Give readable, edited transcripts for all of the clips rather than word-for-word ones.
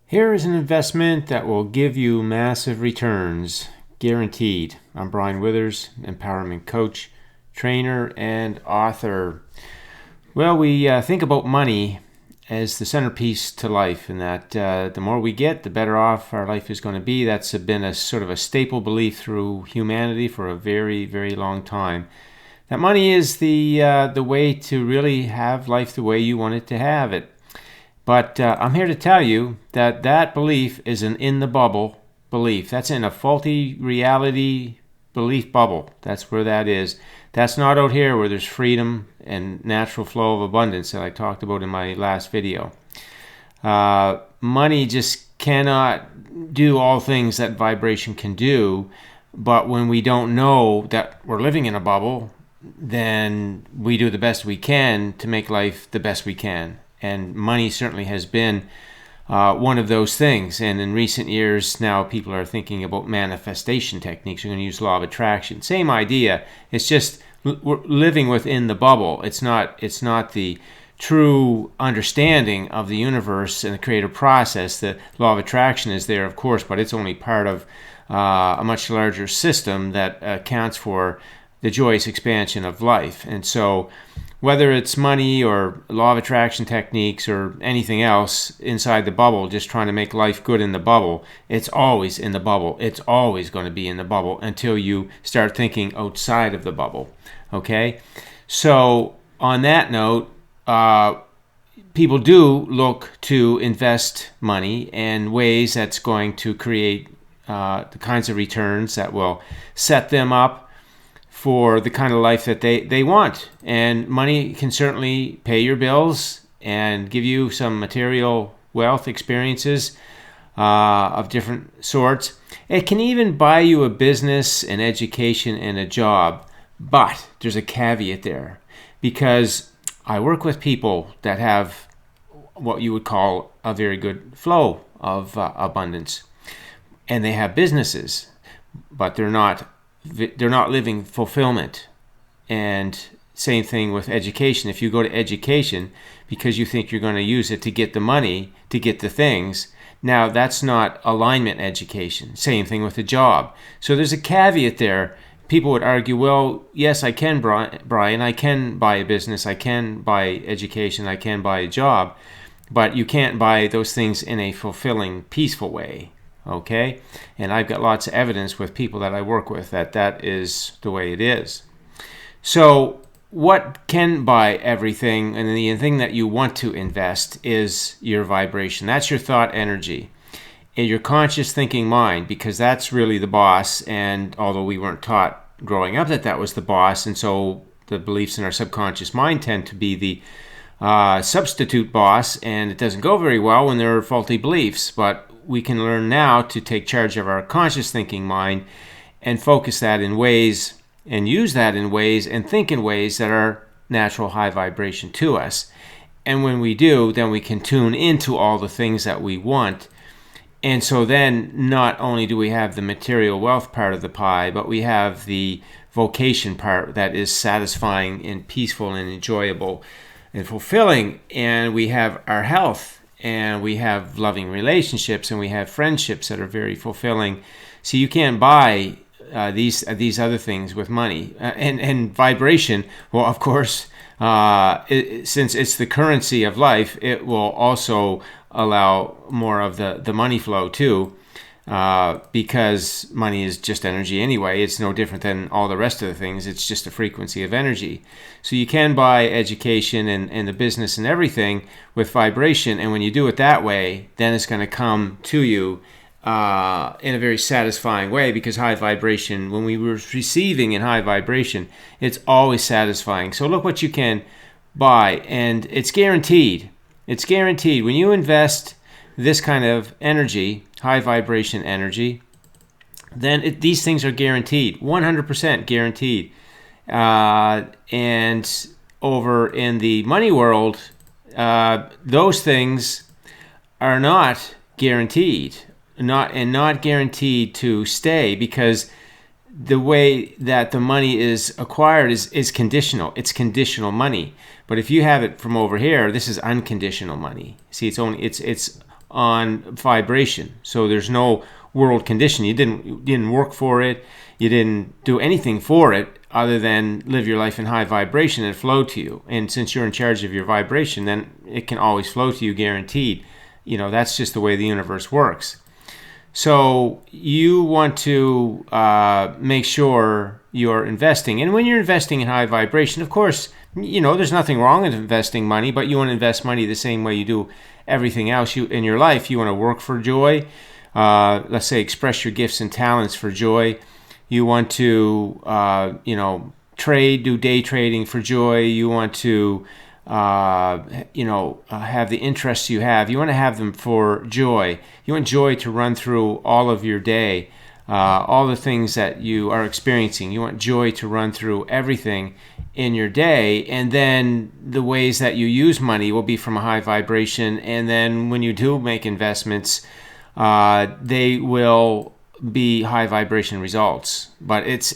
Here is an investment that will give you massive returns, guaranteed. I'm Brian Withers, empowerment coach, trainer, and author. Well, we think about money as the centerpiece to life, and that the more we get, the better off our life is going to be. That's been a sort of a staple belief through humanity for a very, very long time. That money is the way to really have life the way you want it to have it. But I'm here to tell you that that belief is an in the bubble belief. That's in a faulty reality belief bubble. That's where that is. That's not out here where there's freedom and natural flow of abundance that I talked about in my last video. Money just cannot do all things that vibration can do. But when we don't know that we're living in a bubble, then we do the best we can to make life the best we can. And money certainly has been one of those things. And in recent years, now people are thinking about manifestation techniques. We're going to use law of attraction. Same idea. It's just we're living within the bubble. It's not the true understanding of the universe and the creative process. The law of attraction is there, of course, but it's only part of a much larger system that accounts for the joyous expansion of life. And so whether it's money or law of attraction techniques or anything else inside the bubble, just trying to make life good in the bubble, it's always in the bubble. It's always going to be in the bubble until you start thinking outside of the bubble. Okay? So on that note, people do look to invest money in ways that's going to create the kinds of returns that will set them up for the kind of life that they want. And money can certainly pay your bills and give you some material wealth experiences of different sorts. It can even buy you a business, an education, and a job. But there's a caveat there, because I work with people that have what you would call a very good flow of abundance. And they have businesses, but they're not living fulfillment. And same thing with education. If you go to education because you think you're going to use it to get the money, to get the things, now that's not alignment education. Same thing with a job. So there's a caveat there. People would argue, well, yes, I can, Brian, I can buy a business, I can buy education, I can buy a job, but you can't buy those things in a fulfilling, peaceful way. Okay, and I've got lots of evidence with people that I work with that is the way it is. So what can buy everything, and the thing that you want to invest is your vibration. That's your thought energy and your conscious thinking mind, because that's really the boss. And although we weren't taught growing up that was the boss, and so the beliefs in our subconscious mind tend to be the substitute boss, and it doesn't go very well when there are faulty beliefs. But we can learn now to take charge of our conscious thinking mind and focus that in ways and use that in ways and think in ways that are natural high vibration to us. And when we do, then we can tune into all the things that we want. And so then not only do we have the material wealth part of the pie, but we have the vocation part that is satisfying and peaceful and enjoyable and fulfilling. And we have our health, and we have loving relationships, and we have friendships that are very fulfilling. So you can't buy these other things with money. And vibration, well, of course, since it's the currency of life, it will also allow more of the money flow too, because money is just energy anyway. It's no different than all the rest of the things. It's just a frequency of energy. So you can buy education and the business and everything with vibration. And when you do it that way, then it's going to come to you in a very satisfying way, because high vibration, when we were receiving in high vibration, it's always satisfying. So look what you can buy, and it's guaranteed. It's guaranteed. When you invest this kind of energy, high vibration energy, then these things are guaranteed, 100% guaranteed. And over in the money world, those things are not guaranteed, not guaranteed to stay, because the way that the money is acquired is conditional. It's conditional money. But if you have it from over here, this is unconditional money. See, it's on vibration. So there's no world condition. You didn't work for it. You didn't do anything for it other than live your life in high vibration and flow to you. And since you're in charge of your vibration, then it can always flow to you, guaranteed. That's just the way the universe works. So you want to make sure you're investing. And when you're investing in high vibration, of course, there's nothing wrong with investing money, but you want to invest money the same way you do everything else in your life. You want to work for joy. Let's say express your gifts and talents for joy. You want to, trade, do day trading for joy. You want to, have the interests you have. You want to have them for joy. You want joy to run through all of your day, all the things that you are experiencing. You want joy to run through everything in your day. And then the ways that you use money will be from a high vibration. And then when you do make investments, they will be high vibration results. But this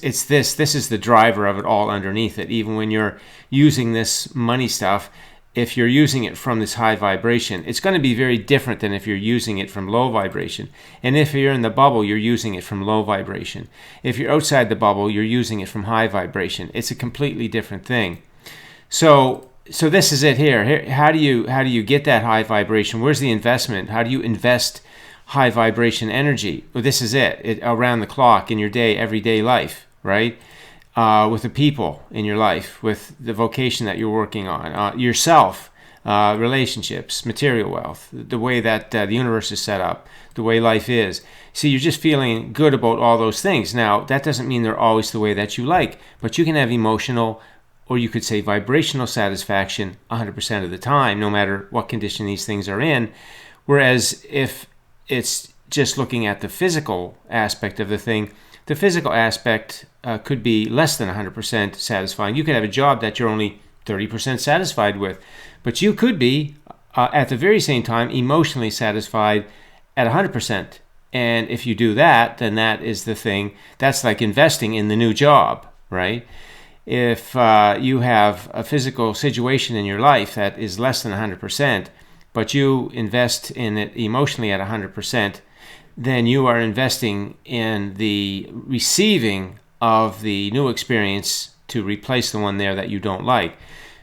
is the driver of it all underneath it. Even when you're using this money stuff, if you're using it from this high vibration, it's going to be very different than if you're using it from low vibration. And if you're in the bubble, you're using it from low vibration. If you're outside the bubble, you're using it from high vibration. It's a completely different thing. So this is it here. How do you get that high vibration? Where's the investment? How do you invest high vibration energy? Well, this is it around the clock in your day, everyday life, right? With the people in your life, with the vocation that you're working on, yourself, relationships, material wealth, the way that the universe is set up, the way life is. See, you're just feeling good about all those things. Now, that doesn't mean they're always the way that you like, but you can have emotional, or you could say vibrational satisfaction 100% of the time, no matter what condition these things are in. Whereas if it's just looking at the physical aspect of the thing, the physical aspect could be less than 100% satisfying. You could have a job that you're only 30% satisfied with, but you could be at the very same time emotionally satisfied at 100%. And if you do that, then that is the thing. That's like investing in the new job, right? If you have a physical situation in your life that is less than 100%, but you invest in it emotionally at 100%, then you are investing in the receiving of the new experience to replace the one there that you don't like.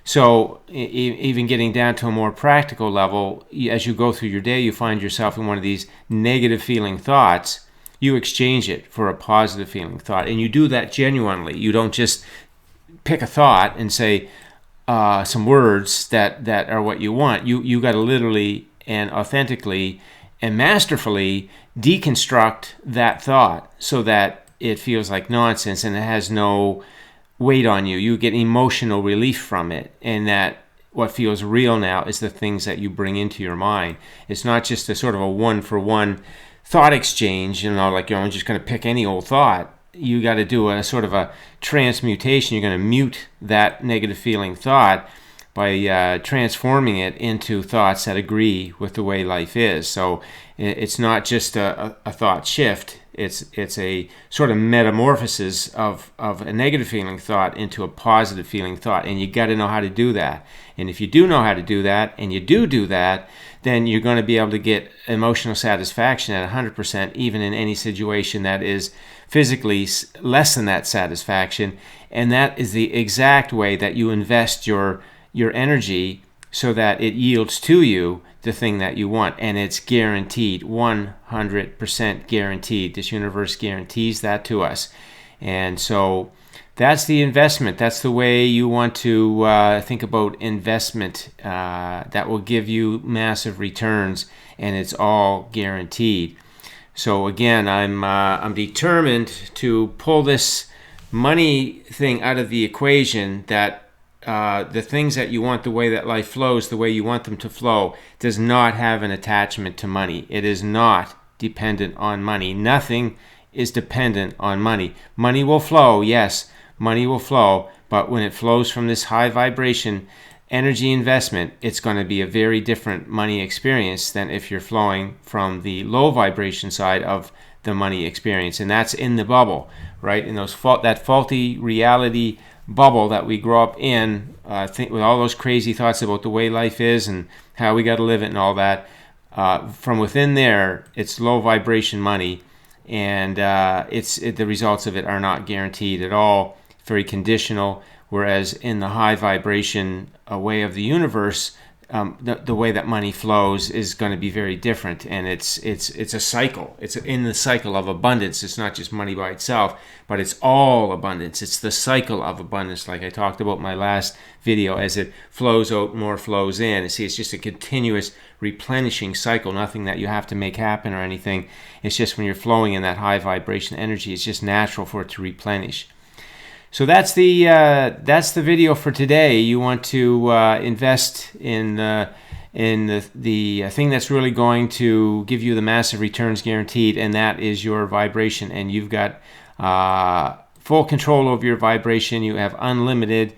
So even getting down to a more practical level, as you go through your day, you find yourself in one of these negative feeling thoughts. You exchange it for a positive feeling thought, and you do that genuinely. You don't just pick a thought and say some words that are what you want. You got to literally and authentically and masterfully deconstruct that thought so that it feels like nonsense and it has no weight on you. You get emotional relief from it, and that what feels real now is the things that you bring into your mind. It's not just a sort of a one-for-one thought exchange, like you're just going to pick any old thought. You got to do a sort of a transmutation. You're going to mute that negative feeling thought by transforming it into thoughts that agree with the way life is. So it's not just a thought shift. It's a sort of metamorphosis of a negative feeling thought into a positive feeling thought, and you got to know how to do that. And if you do know how to do that, and you do that, then you're going to be able to get emotional satisfaction at 100%, even in any situation that is physically less than that satisfaction. And that is the exact way that you invest your energy so that it yields to you the thing that you want. And it's guaranteed, 100% guaranteed. This universe guarantees that to us. And so that's the investment. That's the way you want to think about investment that will give you massive returns, and it's all guaranteed. So again, I'm determined to pull this money thing out of the equation, that the things that you want, the way that life flows, the way you want them to flow, does not have an attachment to money. It is not dependent on money. Nothing is dependent on money. Money will flow, yes, money will flow, but when it flows from this high vibration energy investment, it's going to be a very different money experience than if you're flowing from the low vibration side of the money experience. And that's in the bubble, right? In that faulty reality bubble that we grow up in, with all those crazy thoughts about the way life is and how we got to live it and all that. from within there, it's low vibration money, and the results of it are not guaranteed at all. Very conditional. Whereas in the high vibration way of the universe, the way that money flows is going to be very different, and it's a cycle. It's in the cycle of abundance. It's not just money by itself, but it's all abundance. It's the cycle of abundance, like I talked about in my last video. As it flows out, more flows in. See, it's just a continuous replenishing cycle. Nothing that you have to make happen or anything. It's just when you're flowing in that high vibration energy, it's just natural for it to replenish. So that's the video for today. You want to invest in the thing that's really going to give you the massive returns guaranteed, and that is your vibration. And you've got full control over your vibration. You have unlimited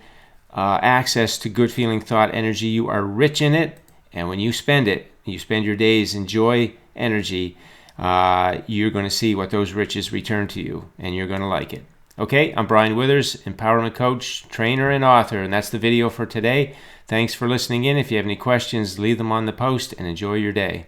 access to good feeling thought energy. You are rich in it, and when you spend it, you spend your days in joy energy, you're going to see what those riches return to you, and you're going to like it. Okay, I'm Brian Withers, empowerment coach, trainer, and author, and that's the video for today. Thanks for listening in. If you have any questions, leave them on the post, and enjoy your day.